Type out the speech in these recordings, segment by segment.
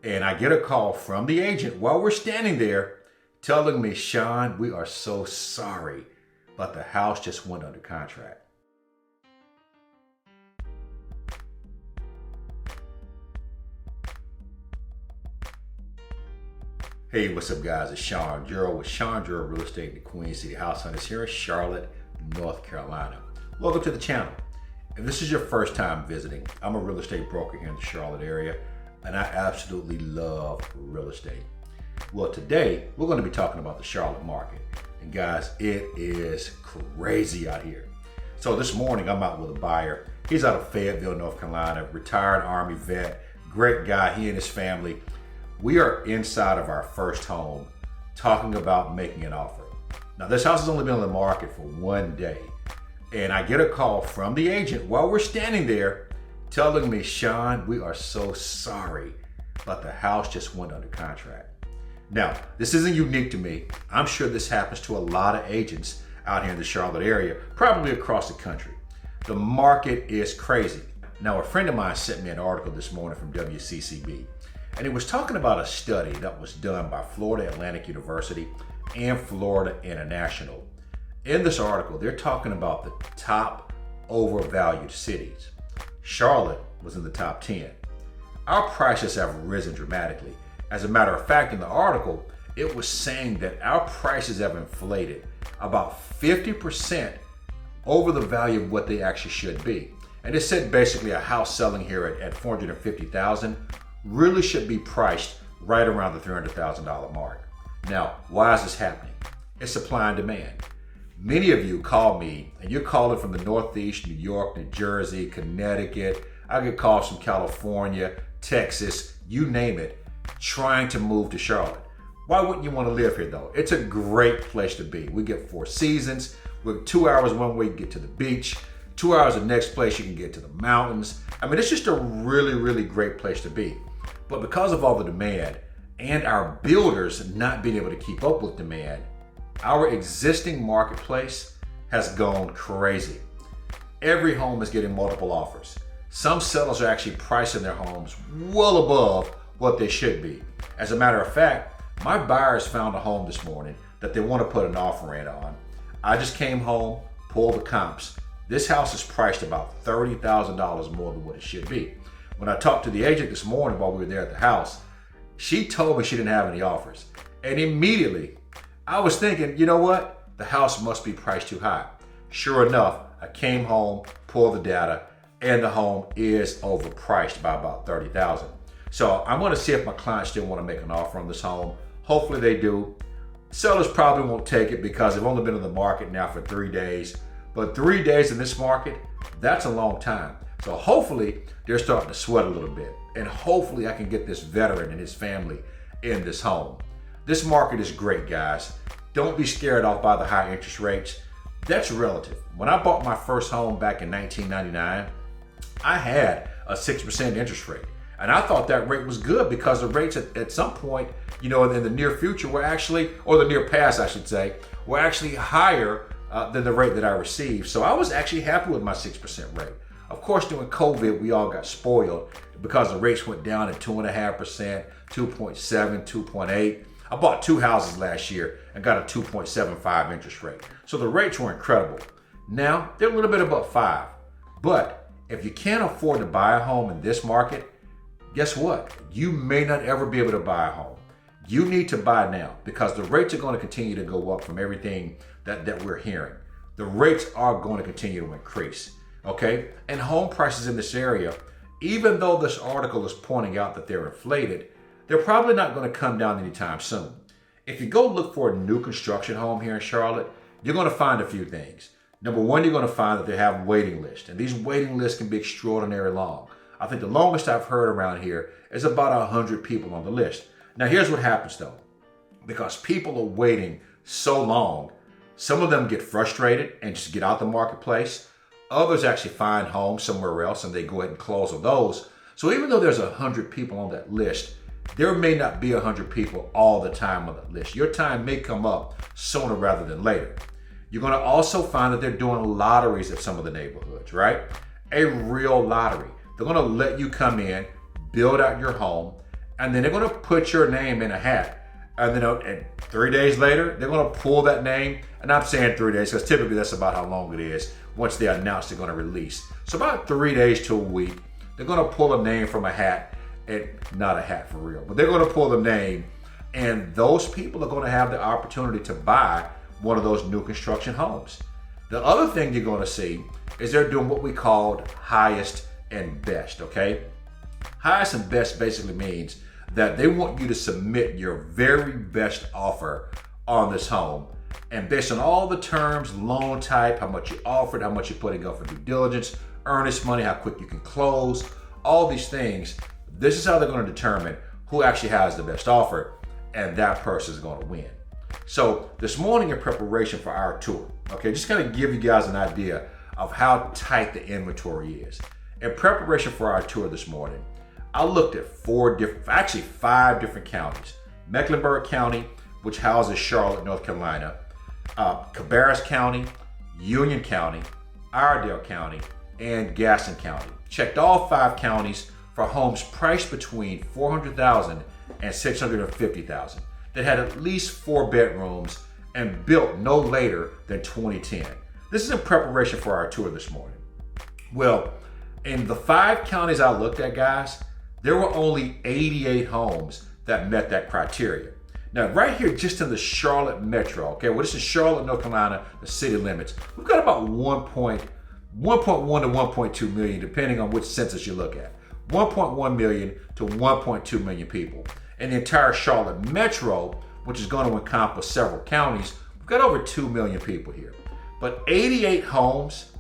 And I get a call from the agent while we're standing there telling me, Shawn, we are so sorry, but the house just went under contract. Hey, what's up guys? It's Shawn, Gerald with Shawn, Gerald Real Estate in the Queen City House Hunters here in Charlotte, North Carolina. Welcome to the channel. If this is your first time visiting, I'm a real estate broker here in the Charlotte area, and I absolutely love real estate. Well, today we're going to be talking about the Charlotte market. And guys, it is crazy out here. So this morning I'm out with a buyer. He's out of Fayetteville, North Carolina, retired Army vet, great guy, he and his family. We are inside of our first home talking about making an offer. Now this house has only been on the market for 1 day. And I get a call from the agent while we're standing there telling me, Shawn, we are so sorry, but the house just went under contract. Now, this isn't unique to me. I'm sure this happens to a lot of agents out here in the Charlotte area, probably across the country. The market is crazy. Now, a friend of mine sent me an article this morning from WCCB, and it was talking about a study that was done by Florida Atlantic University and Florida International. In this article, they're talking about the top overvalued cities. Charlotte was in the top 10. Our prices have risen dramatically. As a matter of fact, in the article, it was saying that our prices have inflated about 50% over the value of what they actually should be. And it said basically a house selling here at $450,000 really should be priced right around the $300,000 mark. Now, why is this happening? It's supply and demand. Many of you call me, and you're calling from the Northeast, New York, New Jersey, Connecticut. I get calls from California, Texas, you name it, trying to move to Charlotte. Why wouldn't you want to live here though? It's a great place to be. We get 4 seasons. We're 2 hours one way, you get to the beach. 2 hours the next place, you can get to the mountains. I mean, it's just a really, really great place to be. But because of all the demand and our builders not being able to keep up with demand, our existing marketplace has gone crazy. Every home is getting multiple offers. Some sellers are actually pricing their homes well above what they should be. As a matter of fact, my buyers found a home this morning that they want to put an offer in on. I just came home, pulled the comps. This house is priced about $30,000 more than what it should be. When I talked to the agent this morning while we were there at the house, she told me she didn't have any offers. And immediately, I was thinking, you know what? The house must be priced too high. Sure enough, I came home, pulled the data, and the home is overpriced by about $30,000. So I'm going to see if my clients still want to make an offer on this home. Hopefully they do. Sellers probably won't take it because they've only been in the market now for 3 days. But 3 days in this market, that's a long time. So hopefully they're starting to sweat a little bit. And hopefully I can get this veteran and his family in this home. This market is great, guys. Don't be scared off by the high interest rates. That's relative. When I bought my first home back in 1999, I had a 6% interest rate. And I thought that rate was good because the rates at some point, you know, in the near future were actually, or the near past, I should say, were actually higher than the rate that I received. So I was actually happy with my 6% rate. Of course, during COVID, we all got spoiled because the rates went down at 2.5%, 2.7, 2.8. I bought 2 houses last year and got a 2.75 interest rate. So the rates were incredible. Now, they're a little bit above 5. But if you can't afford to buy a home in this market, guess what? You may not ever be able to buy a home. You need to buy now because the rates are going to continue to go up from everything that we're hearing. The rates are going to continue to increase, okay? And home prices in this area, even though this article is pointing out that they're inflated, they're probably not going to come down anytime soon. If you go look for a new construction home here in Charlotte, you're going to find a few things. Number one, you're going to find that they have waiting lists, and these waiting lists can be extraordinarily long. I think the longest I've heard around here is about 100 people on the list. Now, here's what happens though. Because people are waiting so long, some of them get frustrated and just get out the marketplace. Others actually find homes somewhere else and they go ahead and close on those. So even though there's 100 people on that list, there may not be 100 people all the time on that list. Your time may come up sooner rather than later. You're going to also find that they're doing lotteries at some of the neighborhoods, right? A real lottery. They're going to let you come in, build out your home, and then they're going to put your name in a hat. And then and 3 days later, they're going to pull that name. And I'm saying 3 days because typically that's about how long it is once they announce they're going to release. So about 3 days to a week, they're going to pull a name from a hat, and not a hat for real, but they're going to pull the name, and those people are going to have the opportunity to buy one of those new construction homes. The other thing you're going to see is they're doing what we called highest and best, okay? Highest and best basically means that they want you to submit your very best offer on this home. And based on all the terms, loan type, how much you offered, how much you're putting up for due diligence, earnest money, how quick you can close, all these things, this is how they're going to determine who actually has the best offer, and that person is going to win. So this morning in preparation for our tour, okay, just kind of give you guys an idea of how tight the inventory is. In preparation for our tour this morning, I looked at five different counties. Mecklenburg County, which houses Charlotte, North Carolina, Cabarrus County, Union County, Iredell County, and Gaston County. Checked all 5 counties for homes priced between $400,000 and $650,000 that had at least 4 bedrooms and built no later than 2010. This is in preparation for our tour this morning. Well, in the 5 counties I looked at, guys, there were only 88 homes that met that criteria. Now, right here, just in the Charlotte metro, okay, well, this is Charlotte, North Carolina, the city limits. We've got about 1.1 to 1.2 million, depending on which census you look at. 1.1 million to 1.2 million people. In the entire Charlotte metro, which is going to encompass several counties, we've got over 2 million people here. But 88 homes,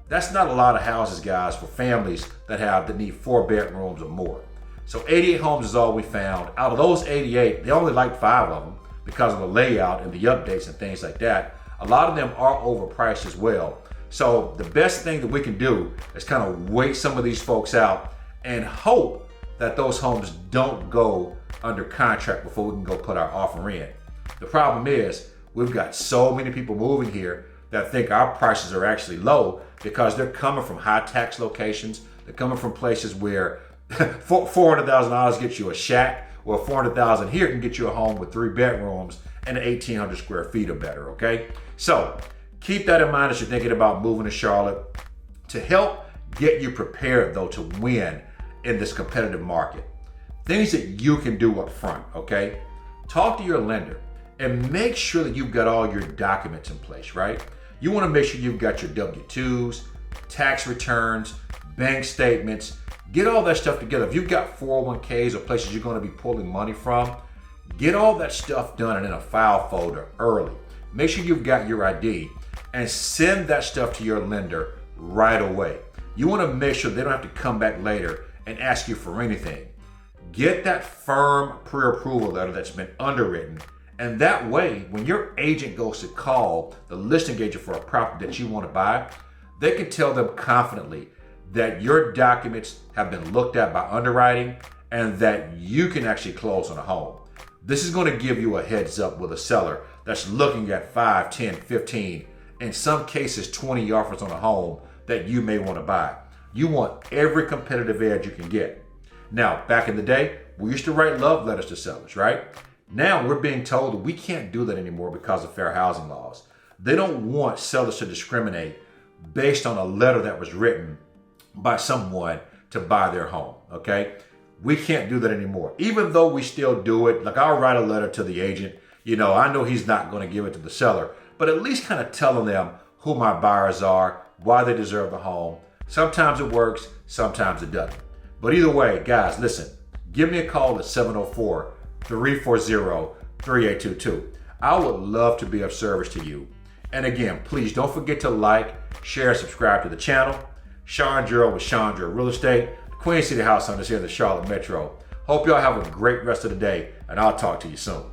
that's not a lot of houses, guys, for families that need 4 bedrooms or more. So 88 homes is all we found. Out of those 88, they only liked 5 of them because of the layout and the updates and things like that. A lot of them are overpriced as well. So the best thing that we can do is kind of wait some of these folks out and hope that those homes don't go under contract before we can go put our offer in. The problem is we've got so many people moving here that think our prices are actually low because they're coming from high tax locations. They're coming from places where $400,000 gets you a shack, or $400,000 here can get you a home with 3 bedrooms and 1,800 square feet or better, okay? So keep that in mind as you're thinking about moving to Charlotte. To help get you prepared, though, to win in this competitive market, things that you can do up front, okay? Talk to your lender and make sure that you've got all your documents in place, right? You want to make sure you've got your W-2s, tax returns, bank statements. Get all that stuff together. If you've got 401ks or places you're going to be pulling money from, get all that stuff done and in a file folder early. Make sure you've got your ID and send that stuff to your lender right away. You want to make sure they don't have to come back later and ask you for anything. Get that firm pre-approval letter that's been underwritten, and that way, when your agent goes to call the listing agent for a property that you want to buy, they can tell them confidently that your documents have been looked at by underwriting and that you can actually close on a home. This is going to give you a heads up with a seller that's looking at 5, 10, 15, in some cases 20 offers on a home that you may want to buy. You want every competitive edge you can get. Now, back in the day, we used to write love letters to sellers, right? Now we're being told that we can't do that anymore because of fair housing laws. They don't want sellers to discriminate based on a letter that was written by someone to buy their home, okay? We can't do that anymore. Even though we still do it, like I'll write a letter to the agent, I know he's not going to give it to the seller, but at least kind of telling them who my buyers are, why they deserve the home. Sometimes it works, sometimes it doesn't. But either way, guys, listen, give me a call at 704-340-3822. I would love to be of service to you. And again, please don't forget to like, share, subscribe to the channel. Shawn Gerald with Shawn Gerald Real Estate, Queen City House Hunters here in the Charlotte Metro. Hope y'all have a great rest of the day, and I'll talk to you soon.